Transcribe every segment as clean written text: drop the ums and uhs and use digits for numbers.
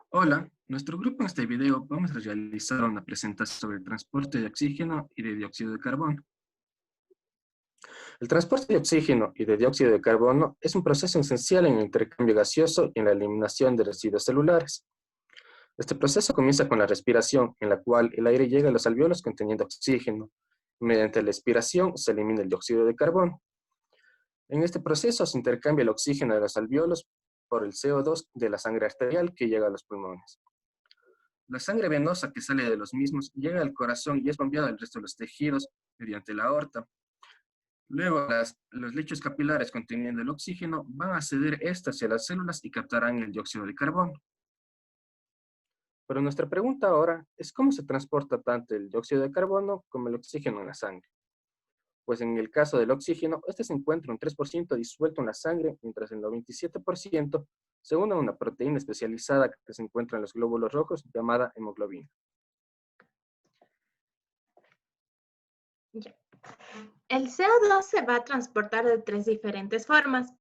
Hola, nuestro grupo en este video vamos a realizar una presentación sobre el transporte de oxígeno y de dióxido de carbono. El transporte de oxígeno y de dióxido de carbono es un proceso esencial en el intercambio gaseoso y en la eliminación de residuos celulares. Este proceso comienza con la respiración, en la cual el aire llega a los alvéolos conteniendo oxígeno. Mediante la expiración se elimina el dióxido de carbono. En este proceso se intercambia el oxígeno de los alvéolos por el CO2 de la sangre arterial que llega a los pulmones. La sangre venosa que sale de los mismos llega al corazón y es bombeada al resto de los tejidos mediante la aorta. Luego, los lechos capilares conteniendo el oxígeno van a ceder estas hacia las células y captarán el dióxido de carbono. Pero nuestra pregunta ahora es cómo se transporta tanto el dióxido de carbono como el oxígeno en la sangre. Pues en el caso del oxígeno, este se encuentra un 3% disuelto en la sangre, mientras el 97% se une a una proteína especializada que se encuentra en los glóbulos rojos llamada hemoglobina. Ya. El CO2 se va a transportar de tres diferentes formas.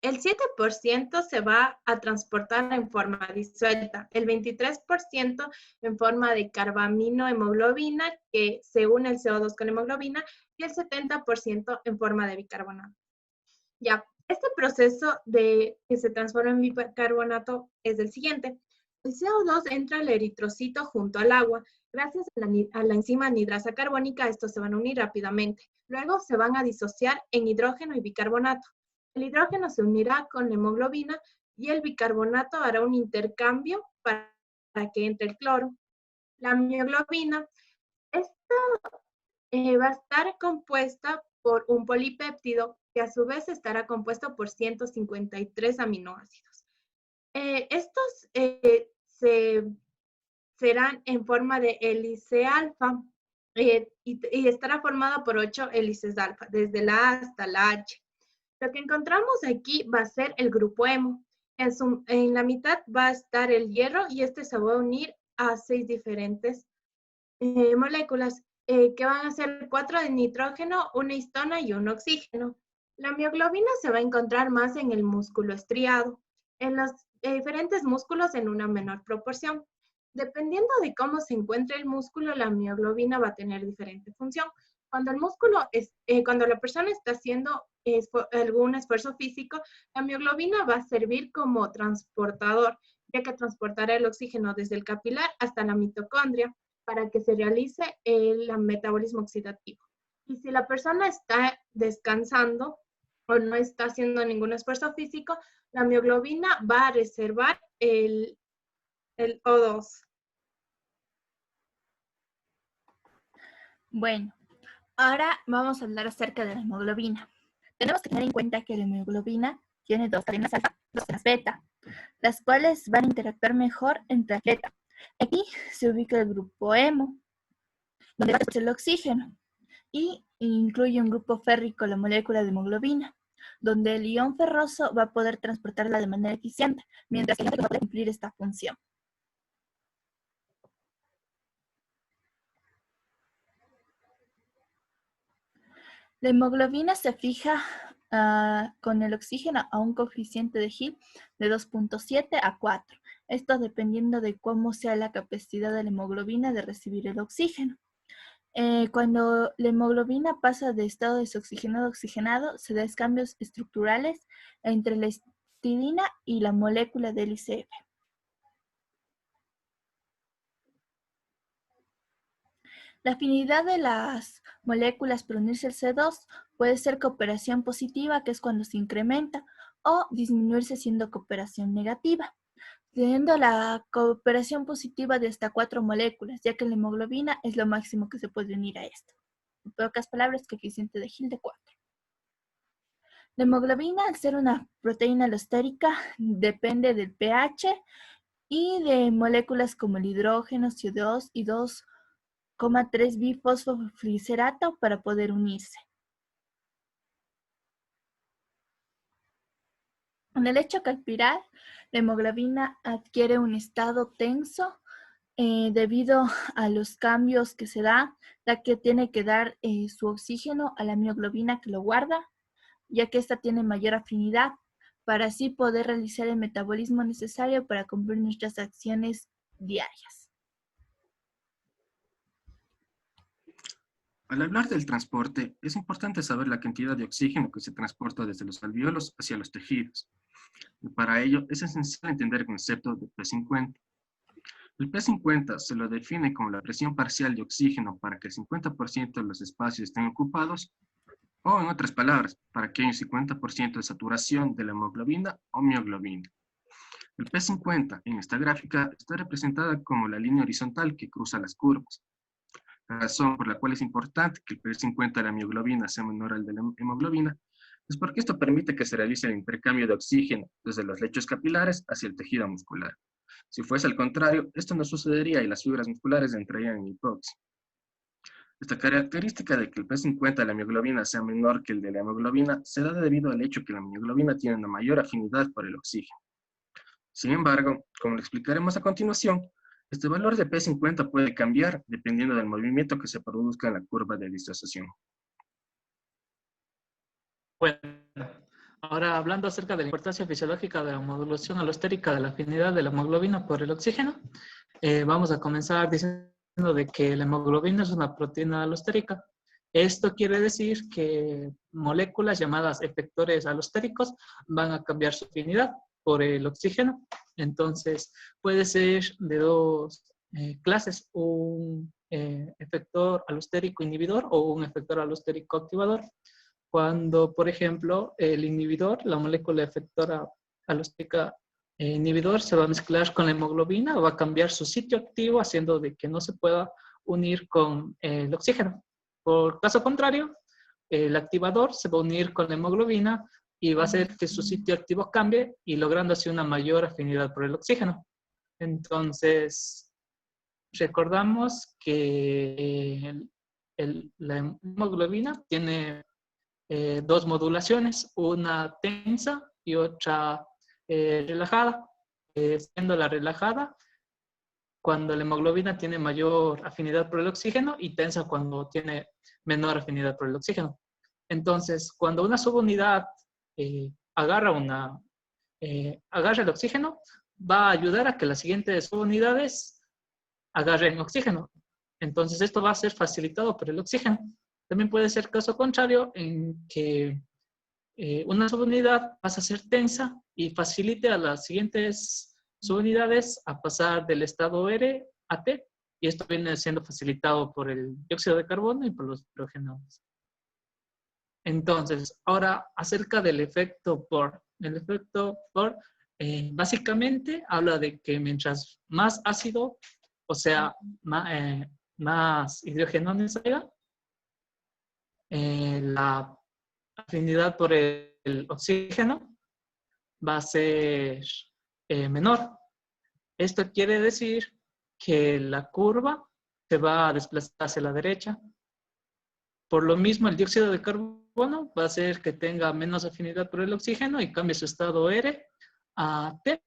El 7% se va a transportar en forma disuelta, el 23% en forma de carbaminohemoglobina, que se une el CO2 con hemoglobina, y el 70% en forma de bicarbonato. Ya, este proceso de que se transforma en bicarbonato es el siguiente. El CO2 entra al eritrocito junto al agua. Gracias a la enzima anidrasa carbónica, estos se van a unir rápidamente. Luego se van a disociar en hidrógeno y bicarbonato. El hidrógeno se unirá con la hemoglobina y el bicarbonato hará un intercambio para que entre el cloro. La mioglobina, esta va a estar compuesta por un polipéptido que a su vez estará compuesto por 153 aminoácidos. Estos serán en forma de hélice alfa y estará formado por 8 hélices alfa, desde la A hasta la H. Lo que encontramos aquí va a ser el grupo hemo. En la mitad va a estar el hierro y este se va a unir a 6 diferentes moléculas que van a ser 4 de nitrógeno, una histona y un oxígeno. La mioglobina se va a encontrar más en el músculo estriado, en los diferentes músculos en una menor proporción. Dependiendo de cómo se encuentre el músculo, la mioglobina va a tener diferente función. Cuando la persona está haciendo algún esfuerzo físico, la mioglobina va a servir como transportador, ya que transportará el oxígeno desde el capilar hasta la mitocondria para que se realice el metabolismo oxidativo. Y si la persona está descansando o no está haciendo ningún esfuerzo físico, la mioglobina va a reservar el O2. Bueno, ahora vamos a hablar acerca de la hemoglobina. Tenemos que tener en cuenta que la hemoglobina tiene dos cadenas alfa, dos cadenas beta, las cuales van a interactuar mejor entre beta. Aquí se ubica el grupo hemo, donde va a ser el oxígeno, y incluye un grupo férrico, la molécula de hemoglobina, donde el ion ferroso va a poder transportarla de manera eficiente, mientras que el ion va a poder cumplir esta función. La hemoglobina se fija con el oxígeno a un coeficiente de Gill de 2.7 a 4. Esto dependiendo de cómo sea la capacidad de la hemoglobina de recibir el oxígeno. Cuando la hemoglobina pasa de estado desoxigenado a oxigenado, se dan cambios estructurales entre la histidina y la molécula del ICF. La afinidad de las moléculas para unirse al C2 puede ser cooperación positiva, que es cuando se incrementa, o disminuirse siendo cooperación negativa, teniendo la cooperación positiva de hasta 4 moléculas, ya que la hemoglobina es lo máximo que se puede unir a esto. En pocas palabras, coeficiente de Gill de 4. La hemoglobina, al ser una proteína alostérica, depende del pH y de moléculas como el hidrógeno, CO2 y 2,3 bifosfoglicerato para poder unirse. En el lecho capilar, la hemoglobina adquiere un estado tenso debido a los cambios que se da, ya que tiene que dar su oxígeno a la mioglobina que lo guarda, ya que ésta tiene mayor afinidad para así poder realizar el metabolismo necesario para cumplir nuestras acciones diarias. Al hablar del transporte, es importante saber la cantidad de oxígeno que se transporta desde los alvéolos hacia los tejidos. Y para ello, es esencial entender el concepto de P50. El P50 se lo define como la presión parcial de oxígeno para que el 50% de los espacios estén ocupados, o en otras palabras, para que haya un 50% de saturación de la hemoglobina o mioglobina. El P50 en esta gráfica está representada como la línea horizontal que cruza las curvas. La razón por la cual es importante que el P50 de la mioglobina sea menor al de la hemoglobina es porque esto permite que se realice el intercambio de oxígeno desde los lechos capilares hacia el tejido muscular. Si fuese al contrario, esto no sucedería y las fibras musculares entrarían en hipoxia. Esta característica de que el P50 de la mioglobina sea menor que el de la hemoglobina se da debido al hecho que la mioglobina tiene una mayor afinidad por el oxígeno. Sin embargo, como lo explicaremos a continuación, este valor de P50 puede cambiar dependiendo del movimiento que se produzca en la curva de disociación. Bueno, ahora hablando acerca de la importancia fisiológica de la modulación alostérica de la afinidad de la hemoglobina por el oxígeno, vamos a comenzar diciendo de que la hemoglobina es una proteína alostérica. Esto quiere decir que moléculas llamadas efectores alostéricos van a cambiar su afinidad por el oxígeno. Entonces, puede ser de dos clases, un efector alostérico inhibidor o un efector alostérico activador. Cuando, por ejemplo, el inhibidor, la molécula efectora alostérica inhibidor se va a mezclar con la hemoglobina, va a cambiar su sitio activo haciendo de que no se pueda unir con el oxígeno. Por caso contrario, el activador se va a unir con la hemoglobina y va a hacer que su sitio activo cambie y logrando así una mayor afinidad por el oxígeno. Entonces, recordamos que la hemoglobina tiene dos modulaciones, una tensa y otra relajada. Siendo la relajada cuando la hemoglobina tiene mayor afinidad por el oxígeno y tensa cuando tiene menor afinidad por el oxígeno. Entonces, cuando una subunidad agarra el oxígeno, va a ayudar a que las siguientes subunidades agarren oxígeno. Entonces, esto va a ser facilitado por el oxígeno. También puede ser caso contrario en que una subunidad pasa a ser tensa y facilite a las siguientes subunidades a pasar del estado R a T. Y esto viene siendo facilitado por el dióxido de carbono y por los hidrogenones. Entonces, ahora acerca del efecto Bohr. El efecto Bohr básicamente habla de que mientras más ácido, o sea, más hidrogenones haya, la afinidad por el oxígeno va a ser menor. Esto quiere decir que la curva se va a desplazar hacia la derecha. Por lo mismo, el dióxido de carbono va a hacer que tenga menos afinidad por el oxígeno y cambie su estado R a T.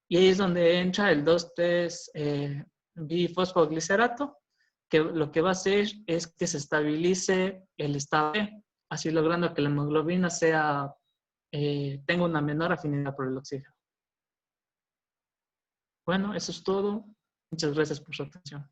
Y ahí es donde entra el 2,3-bifosfoglicerato, que lo que va a hacer es que se estabilice el estado E, así logrando que la hemoglobina tenga una menor afinidad por el oxígeno. Bueno, eso es todo. Muchas gracias por su atención.